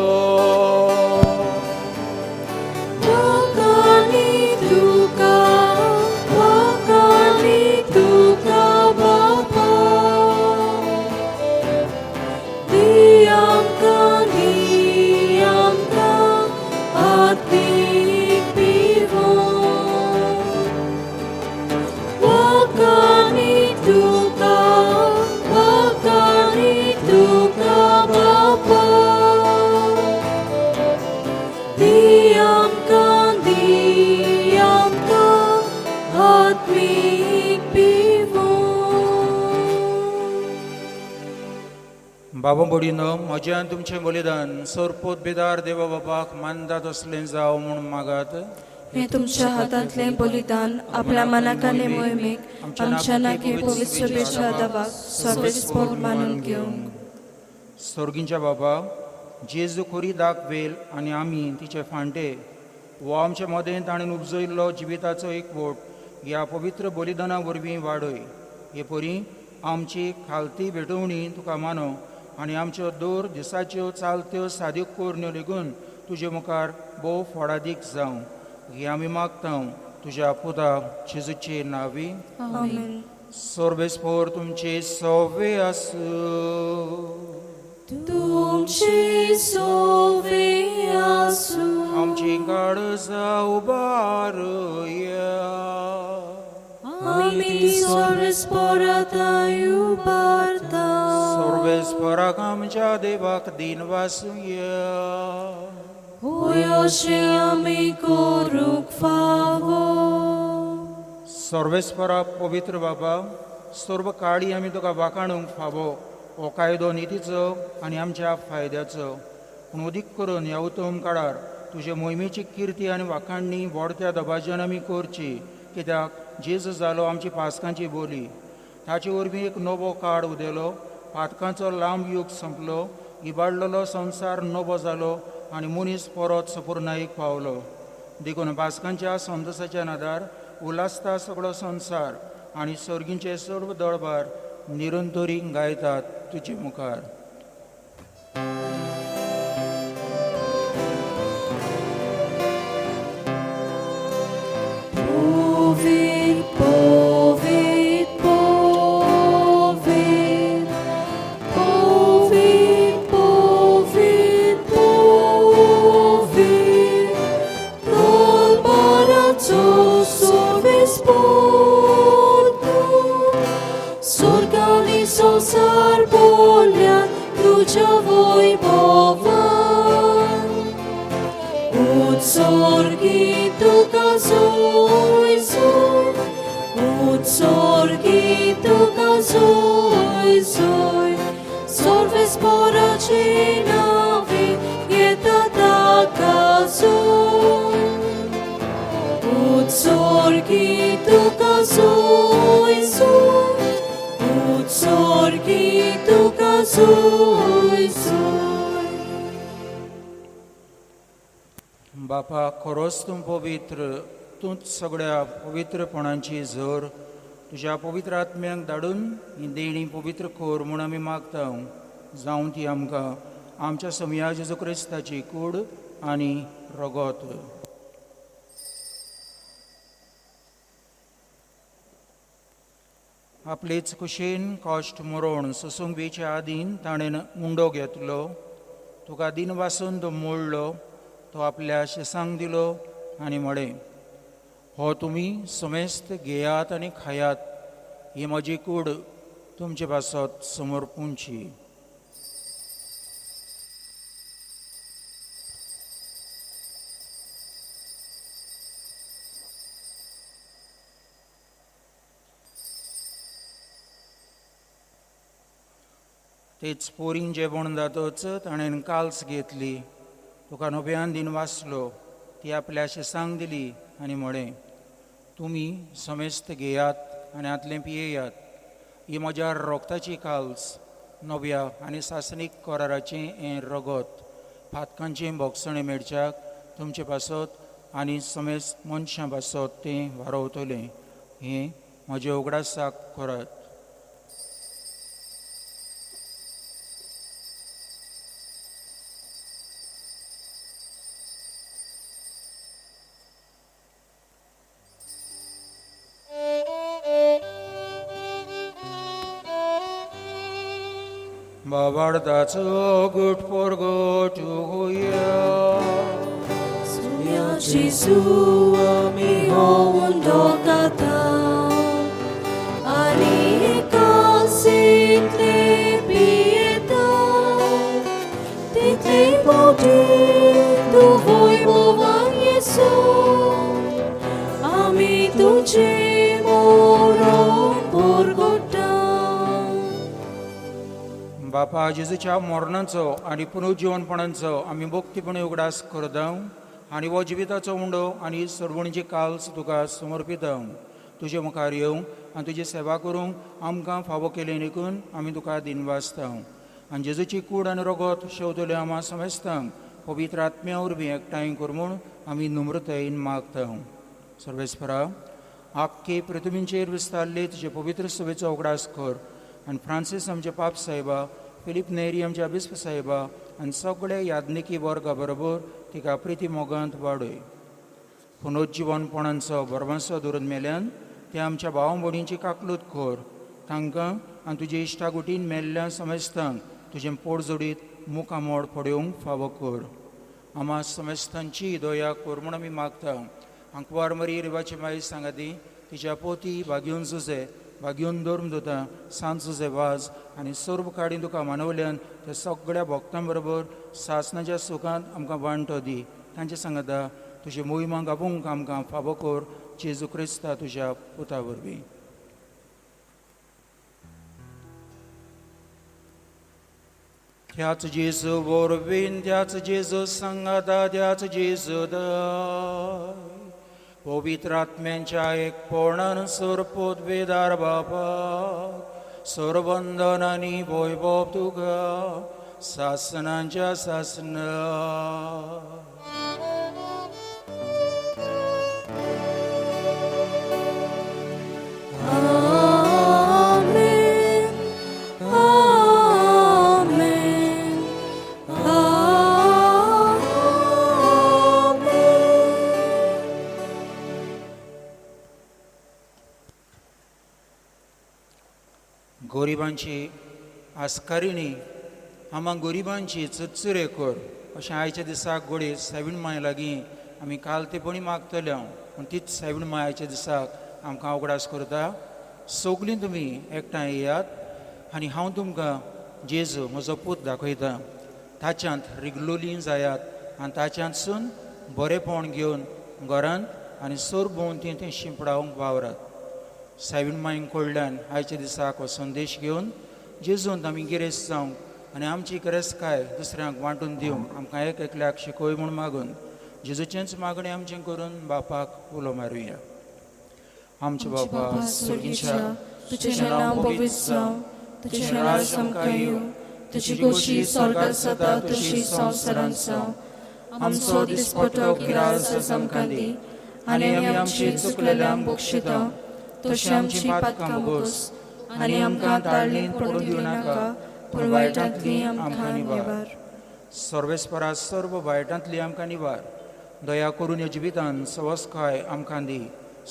बाबा बोडीनो म्हज्यान तुमचें बलिदान सोरपोत बेदार देवा बापाक मानदात असलें जावं म्हूण मागात हे तुमच्या हातांतलें बलिदान आपल्या मनाकाने मोहिमेक आमच्या नाके पवित्र बेच्या दाबाक सर्वेस्पोट मानून घेवंक स्वर्गींच्या बाबा जेजू खोरी दाखवेल आनी आमी तिचे फांटे वो आमचे मदें ताणें उपजयल्लो जिविताचो एकवट ह्या पवित्र बलिदाना वरवीं वाडय हे परी आमची खालती भेटवणी तुका मानो आनी आमच्यो दर दिसाच्यो चालत्यो सादीक कोरण्यो लेगून तुजे मुखार भोव फोडादीक जावं ही आमी मागता तुझ्या पुताक जेजूचे नावी आमेन. सोर्बेस्पोर तुमचे सवे आसूं. तुमची सोवे आसूं. आमची काळजां उबारुया. आमी सोर्बेस्पोरांताय उबारता. सोर्बेस्पोराक आमच्या देवाक दिन वासुया. होय अशें आमी करूंक फावो. सर्वेस्परा पवित्र बाबा, सर्व काळी आमी तुका वाखाणूंक फावो हो कायदो नितीचो आनी आमच्या फायद्याचो. पूण अदीक करून ह्या उत्तम काळार तुजे मोहिमेची किर्ती आनी वाखाणणी व्हडत्या दबाज्यान आमी करची, कित्याक जेजू जालो आमची पासकांची बोली. ताचे वरवीं एक नवो काळ उदेलो, पातकांचो लांब युग संपलो, इबाडलेलो संवसार नवो जालो आनी मनीस परत सपूर्णायेक पावलो. देखून पासकांच्या संतोसाच्या नादार उलासता सगळो संवसार आनी सर्गींचे सर्व दळबार निरंतरी गायतात तुजे मुखार. Povit, povit, povit. Povit, povit, povit. Dolbaraco sorbesportu. Sorgani sosar boljan tuđa vojvovan. Ut sorgi tuka zoj zoj. Ut sorgi tuka zoj zoj. Sorvespora činavi je taka zoj. Ut sorgi tuka zoj zoj. Ut sorgi tuka zoj zoj. बापा, खरोच तूं पवित्र, तूंच सगळ्या पवित्रपणांची झर. तुज्या पवित्र आत्म्याक धाडून ही देणी पवित्र कोर म्हूण आमी मागता. जावं ती आमकां आमच्या समया जेजू क्रिस्ताची कूड आनी रगत. आपलेच कुशेन कश्ट मरोवन सोसूंक बेच्या आदीन ताणें मुंडो घेतलो. तुका दिन वासून तो मोडलो. तो आपल्या शेसांक दिलो आनी म्हळें, हो तुमी समेस्त घेयात आनी खायात. ही म्हजी कूड तुमचे पासत समोर पुंची. तेच पोरीं जेवण जातच ताणें काल्स घेतली. तुका नव्यान दिन वाचलो. ती आपल्या शेसांक दिली आनी म्हळें, तुमी समेस्त घेयात आनी आतलें पियेयात. ही म्हज्या रोगताची काल्स, नव्या आनी सासणीक कराराचें हें रगत. फातकांचें भोगसणें मेळच्याक तुमचे पासत आनी समेस्त मनशां पासत तें वारवतलें. हें म्हज्या उगडासाक करात. बाबार्दाचो गोट पोर गोट होया. Jesu ami houn dokata. Ani ekasitle pieta. Title body tu vojvovan Jesu. Ami tuđe moron porgota. बापा, जेजूच्या मरणाचो आनी पुनरुज्जीवनपणांचो आमी भक्तीपणे उगडास करता आनी हो जिविताचो उंडो आनी सरवणीची काल्स तुका समर्पिता. तुजे मुखार येवं आनी तुजी सेवा करूंक आमकां फावो केले देखून आमी तुका दिनवासता. आनी जेजूची कूड आनी रगत शेवतले आम्हा समेस्तांक पवित्र आत्म्या वरवीं एकठांय कर म्हूण आमी नम्रतायेन मागता. सर्वेस्परा, आख्खे पृथ्वीचेर विस्तारले तुजे पवित्र सभेचो उगडास कर. आनी फ्रांसीस आमचे पाप साहेबा, फिलीप नेरी आमच्या बिस्प साहेबा आनी सगळे याज्ञिकी वर्गा बरोबर तिका प्रिती मोगांत वाडय. पुनरुज्जीवनपणांचो बरमासो धरून मेल्यान ते आमच्या भाव भयणींची काकलूत कर. तांकां आनी तुजे इश्टागुटीन मेल्ल्या समेस्तांक तुजें पोट जोडीत मुखामोड पडोवंक फावो कर. आम्हा समेस्तांची दया कर म्हूण आमी मागता. अंकवार मरी रिवाची माई सांगाती तिच्या पोती भाग्यून झुजे भाग्यून धर्म दोता सांत झुजे वाज आनी सर्व काडीन तुका मानवल्यान त्या सगळ्या भक्तां बरोबर सासणाच्या सुखांत आमकां वांटो दी. तांचे सांगता तुजी मोहिमा गावूंक आमकां फावो कर. जेजू क्रिस्ता तुज्या पुता वरवीं. त्याच जेजू वरवीं त्याच जेजू सांगाता त्याच जेजू दय पवित्र आत्म्यांच्या एकपणान सरपोत वेदार बापाक सरवंदन आनी वैभव तुका सासनांच्या सासना. गरिबांची आस्कारिणी आम्हा गरिबांची चुरचुरे कर अशें आयच्या दिसाक घोडये सायबीण मांय लागीं आमी काल तेपणी मागतले पूण तीच सायबीण मांय आयच्या दिसाक आमकां अवगडास करता. सगलीं तुमी एकठांय येयात आनी हांव तुमकां जेजू म्हजो पूत दाखयता. ताच्यांत रिगलोली जायात आनी ताच्यांतसून बरेपण घेवन घरांत आनी सोर भोंवती तें शिंपडावंक वावरात. सायबीण मांयक कडल्यान आयच्या दिसाक हो संदेश घेवन जेजूंत आमी गिरेस्त जावंक आनी आमची गिरेस्तकाय दुसऱ्यांक वांटून दिवंक आमकां एक एकल्याक शिकोय म्हूण मागून जेजूचेंच मागणें आमचें करून बापाक उलो मारुया. आमचे बापा स्वर्गीच्या तुजें नांव पवित्र जावं तुजें राज आमकां येवं तुजी खोशी स्वर्गांत जाता तशी संवसारांत जावं. आमचो दिसपटो किरास आमकां दी आनी आमी आमची चुकलेल्यांक बक्षिता तशी आमची पातकां बोस आनी आमकां ताळणेंत पडून दिवं नाका पूण वायटांतली आमकां निवार. सर्वेस्परा सर्व वायटांतली आमकां निवार. दया करून ह्या जिवितांत सवस्काय आमकां दी.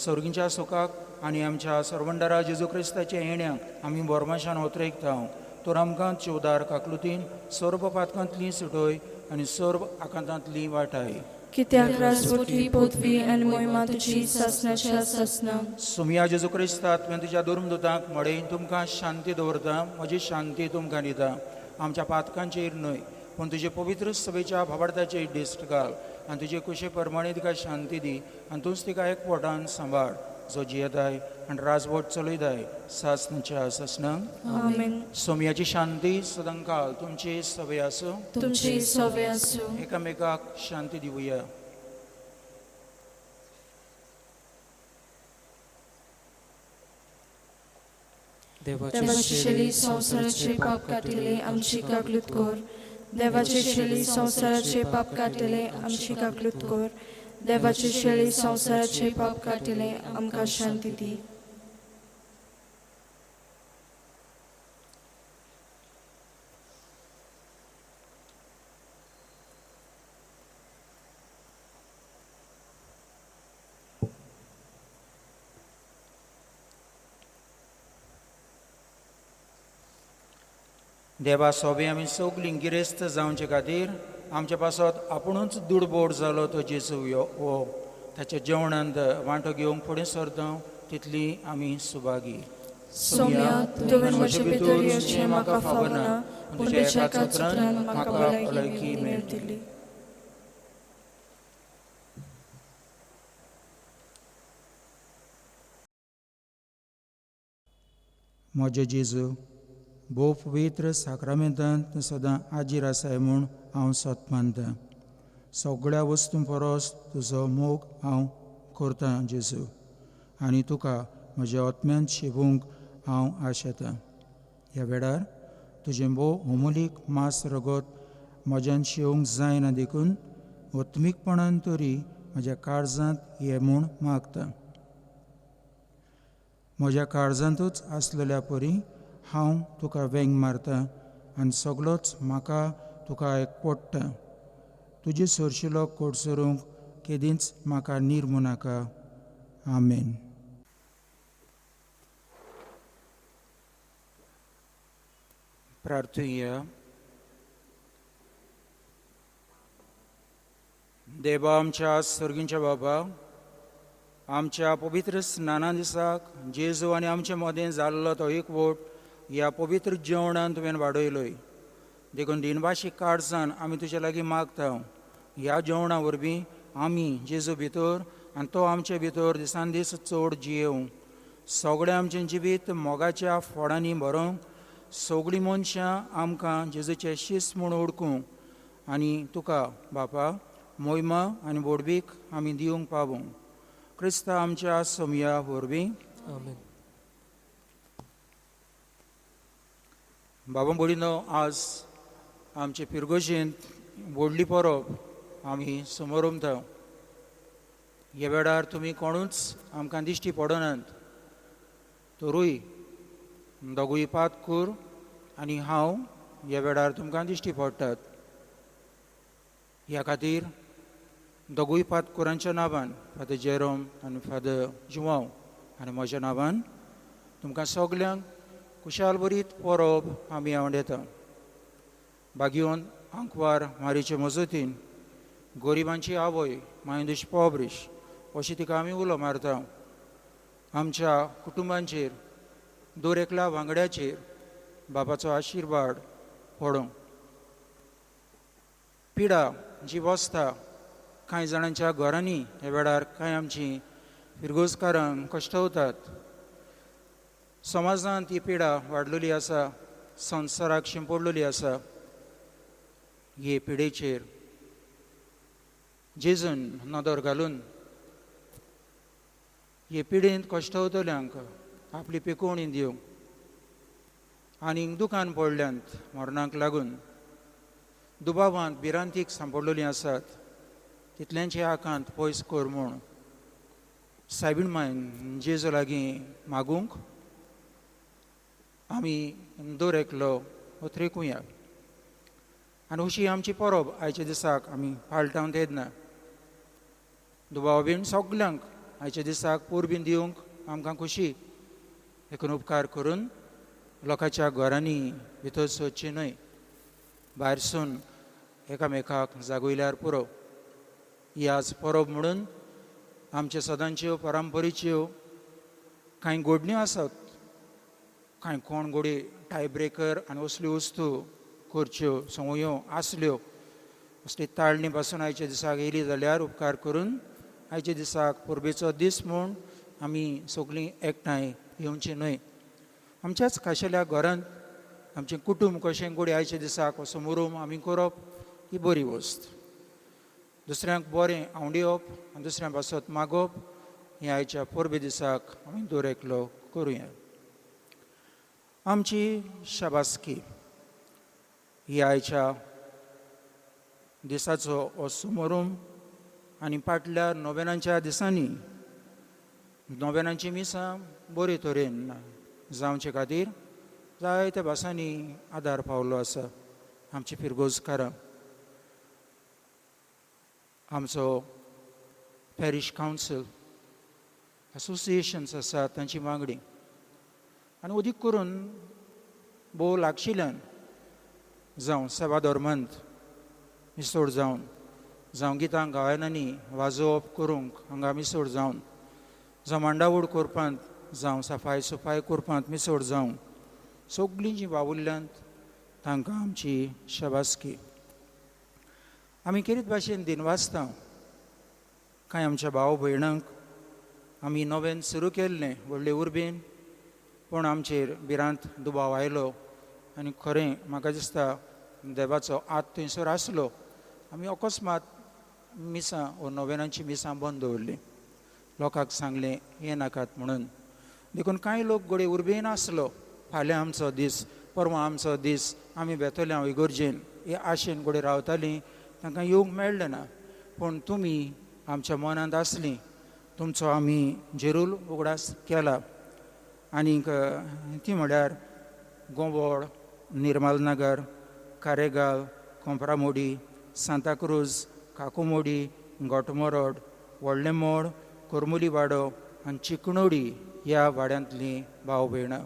सर्गीच्या सुखाक आनी आमच्या सर्वंडारा जेजू क्रिस्ताच्या येण्याक आमी बोरमाशान उतरयता. तर आमकां चवदार काकलुतीन सर्व पातकांतली सुटोय आनी सर्व आकांतांतली वाटाय. कित्याक राजवटी पदवी आनी मोहिमा तुजी सासणाच्या सासना. सुमिया जेजू क्रिस्तांत तुवें तुज्या धर्मदूतांक मडयन तुमकां शांती दवरता. म्हजी शांती तुमकां दिता. आमच्या पातकांचेर न्हय पूण तुजे पवित्र सभेच्या भावार्थाचेर दिश्ट घाल आनी तुजे कुशे प्रमाणे तिका शांती दी आनी तूंच तिका एकवटान सांबाळ जो जियेताय आनी राजवट चलयताय सासणाच्या सासनांक. आमेन. सोमयाची शांती सदांकाळ तुमची सवय आसूं. तुमची सवय आसूं. एकामेकाक शांती दिवया. देवाची शेली संवसाराचे पाप काटिले आमची काकलूत कर. देवाची शेली संवसाराचे पाप काटिले आमची काकलूत कर. देवाची शेळी संवसाराचे पाप काटिले आमकां शांती दी. देवा सोबे आमी सगलीं गिरेस्त जावचे खातीर आमच्या पासत आपुणूच दुडबोड जालो तो जेजू हो ताच्या जेवणांत वांटो घेवंक फुडें सरता तितली आमी सुभागी. सोम्या तुवें म्हजे भितर येवचें म्हाका फावना पूण तुज्या एका उतरान म्हाका भलायकी मेळटली. म्हजे जेजू भोव पवित्र साक्रामेंतांत तूं सदां आजीर आसाय म्हूण हांव सत मानतां. सगळ्या वस्तूं परस तुजो मोग हांव करतां जेजू आनी तुका म्हज्या आत्म्यांत शिवूंक हांव आशेतां. ह्या वेळार तुजें भोव अमोलीक मास रगत म्हज्यान शिवूंक जायना देखून ओत्मीकपणान तरी म्हज्या काळजांत ये म्हूण मागतां. म्हज्या काळजांतूच आसलेल्या परी हांव तुका वेंग मारतां आनी सगळोच म्हाका तुका एकवटता. तुजे सरशिलो कोडसरूंक केदींच म्हाका निर्मू नाका. आमेन. प्रार्थुया. देवा आमच्या सर्गींच्या बाबा, आमच्या पवित्र स्नाना दिसाक जेजू आनी आमचे मदें जाल्लो तो एकवोट ह्या पवित्र जेवणान तुवें वाडयलोय. देखून दिनवाशीक काळजान आमी तुजे लागीं मागता, ह्या जेवणा वरवीं आमी जेजू भितर आनी तो आमचे भितर दिसान दीस चड जियेवं. सगळें आमचें जिवीत मोगाच्या फोडांनी भरोवंक, सगळीं मनशां आमकां जेजूचे शिस्त म्हूण ओळखूंक आनी तुका बापा मोहिमा आनी बोडवीक आमी दिवंक पावूं. क्रिस्ता आमच्या सोमया वरवीं. आमेन. बाबा बोडिनो, आज आमचे पिरगोशींत व्हडली परब आमी समोर उमता. ह्या वेळार तुमी कोणूच आमकां दिश्टी पडनात. तरूय दोगूय पातकूर आनी हांव ह्या वेळार तुमकां दिश्टी पडटात. ह्या खातीर दोगूय पातकुरांच्या नांवान, फादर जेरोम आनी फादर जुवांव आनी म्हज्या नांवान तुमकां सगल्यांक खुशाल बरीत परब आमी आवडयता. बागयोन आंकवार मारीचे मजतीन गरिबांची आवय मायंदूश पोब्रिश अशी तिका आमी उलो मारता. आमच्या कुटुंबांचेर दर एकल्या वांगड्याचेर बापाचो आशिर्वाद पडों. पिडा जी बसता कांय जाणांच्या घरांनी ह्या वेळार कांय आमची फिरगोजकारांक कश्टवतात. समाजांत ही पिडा वाडलेली आसा, संवसाराक शिंपडलेली आसा. हे पिडेचेर जेजून नदर घालून हे पिडेंत कश्टवतल्यांक आपली पिकोवणी दिवंक आनीक दुकान पडल्यांत मरणाक लागून दुबावांत भिरांतीक सांपडलेलीं आसात, तितल्यांचे आकांत पयस कर म्हूण सायबीण मायन जेजू लागीं मागूंक आमी दर एकलो उतरेकुया. आनी अशी आमची परब आयच्या दिसाक आमी पाळटावन येतना दुबाव बीन सगल्यांक आयच्या दिसाक पोरबीन दिवंक आमकां खुशी. देखून उपकार करून लोकांच्या घरांनी भितर सोदची न्हय, भायरसून एकामेकाक जागयल्यार पुरो. ही आज परब म्हणून आमचे सदांच्यो परंपरेच्यो कांय घडण्यो आसात. कांय कोण घोडी टाय ब्रेकर आनी असल्यो वस्तू करच्यो संवयो आसल्यो. असली ताळणी पासून आयच्या दिसाक येयली जाल्यार उपकार करून आयच्या दिसाक परबेचो दीस म्हूण आमी सगळीं एकठांय येवची न्हय. आमच्याच खाशेल्या घरांत आमचें कुटूंब कशें घोडी आयच्या दिसाक असो मुरूम आमी करप ही बरी वस्त. दुसऱ्यांक बरें आवडिवप आनी दुसऱ्यां पासत मागप हें आयच्या परबे दिसाक आमी दर एकलो करुया. आमची शाबासकी ही आयच्या दिसाचो हो समारोम आनी फाटल्या नोवेनांच्या दिसांनी नोवेनांची मिसां बरे तरेन जावचे खातीर जायत्या भासांनी आदार पावलो आसा. आमची फिरगोजकारां, आमचो पॅरीश कावन्सील, असोसिएशन्स आसा तांची मागणी आनी अदीक करून भोव लागशिल्ल्यान जावं सेवा धर्मांत मिसोड जावं गितां गायनांनी वाजोवप करूंक हांगा मिसोड जावं मांडावळ करपांत जावं सफाई सुफाई करपांत मिसोड जावं सगळीं जीं वावुरल्यांत तांकां आमची शाबासकी. आमी केरीत भाशेन दिनवासता कांय आमच्या भाव भयणांक आमी नवें सुरू केल्लें व्हडले उर्बेन, पूण आमचेर भिरांत दुबाव आयलो आनी खरें म्हाका दिसता देवाचो आत थंयसर आसलो. आमी अकस्मात मिसां वो नोवेनांची मिसां बंद दवरलीं. लोकांक सांगलें हें नाकात म्हणून. देखून कांय लोक घोडये उर्बेन आसलो, फाल्यां आमचो दीस, परवां आमचो दीस, आमी बेतोल्या इगोर्जेन हे आशेन घोडये रावतालीं. तांकां येवंक मेळ्ळें ना. पूण तुमी आमच्या मनांत आसलीं, तुमचो आमी जरूर उगडास केला. आनीक ती म्हळ्यार गोंवळ, निर्मल नगर, कारेगांव, कोंपरामोडी, सांताक्रूज, काकोमोडी, गोटमोरोड, व्हडलें मोड, कोरमुली वाडो आनी चिकणोडी ह्या वाड्यांतलीं भाव भयणां.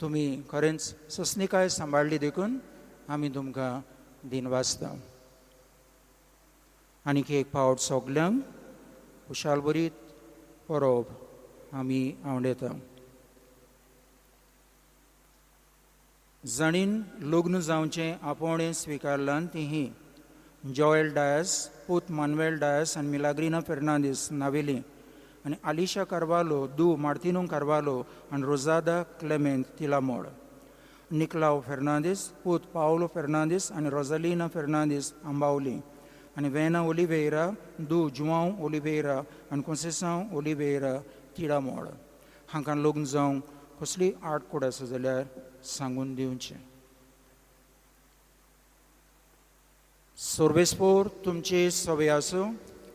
तुमी खरेंच सस्निकाय सांबाळली देखून आमी तुमकां दिनवासता. आनीक एक फावट सगल्यांक खुशाल बरी परब आमी आवडयता. जाणीन लग्न जावचें आपोवणें स्विकारलां तीं जोएल डायस, पूत मानुएल डायस आनी मिलाग्रिना फेर्नांदीस नावेलीं, आनी आलिशा कार्वालो, दू मार्टिनो कार्वालो आनी रोजादा क्लेमेंट तिलामोड, निकलाव फेर्नांदीस, पूत पावलो फेर्नांदीस आनी रोजालिना फेर्नांदीस आंबावली, आनी वेना ओलिवेरा, दू जुआंव ओलिवेरा आनी कोन्सेसांव ओलिवेरा तिडामोड. हांकां लग्न जावंक कसली आडकोड आसा जाल्यार सांगून दिवचें. सोर्बेस्पोर तुमचे सवे आसूं.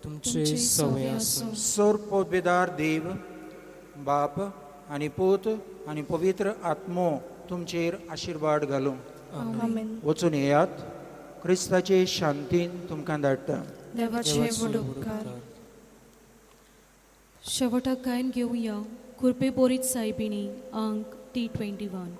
तुमचे सवय आसूं. सोर पोतबेदार देव, बाप आनी पूत आनी पवित्र आत्मो तुमचेर आशिर्वाद घालूं. आमेन. वचून येयात. क्रिस्ताचे शांतीन तुमकां धाडटा. देवाचे देवाचे व्हड व्हड उपकार. उपकार. शेवटाक गायन घेवया कृपे बोरीत सायबिणी अंक T21.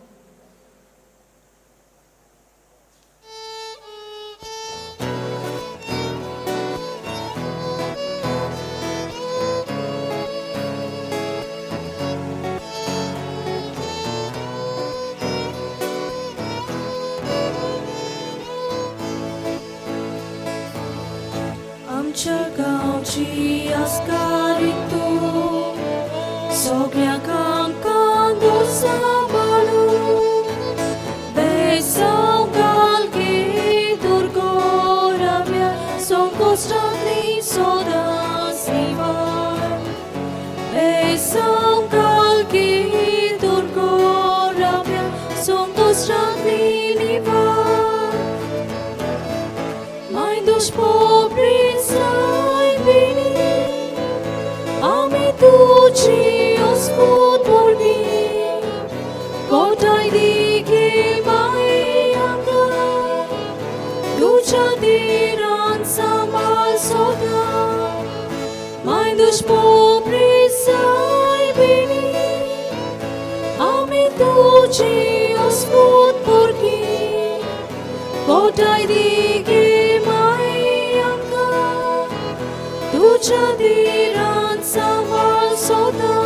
आमच्या गांवची आस्कारीत तूं सगळ्यांक आमकां दूर सांबाळूं. बेसांव घाल गे दुर्गोराव्या संकोश्टांतली सदांच निवार. बेसांव घाल गे दुर्गोराव्या संकोश्टांतली निवार. Mai dos pobres ai veni, ami tuci oscud borgi, gotai digi mai anga, ducha diran samal soda. Mai dos pobres ai veni, ami tuci oscud borgi, gotai digi Tucha diran samal soda.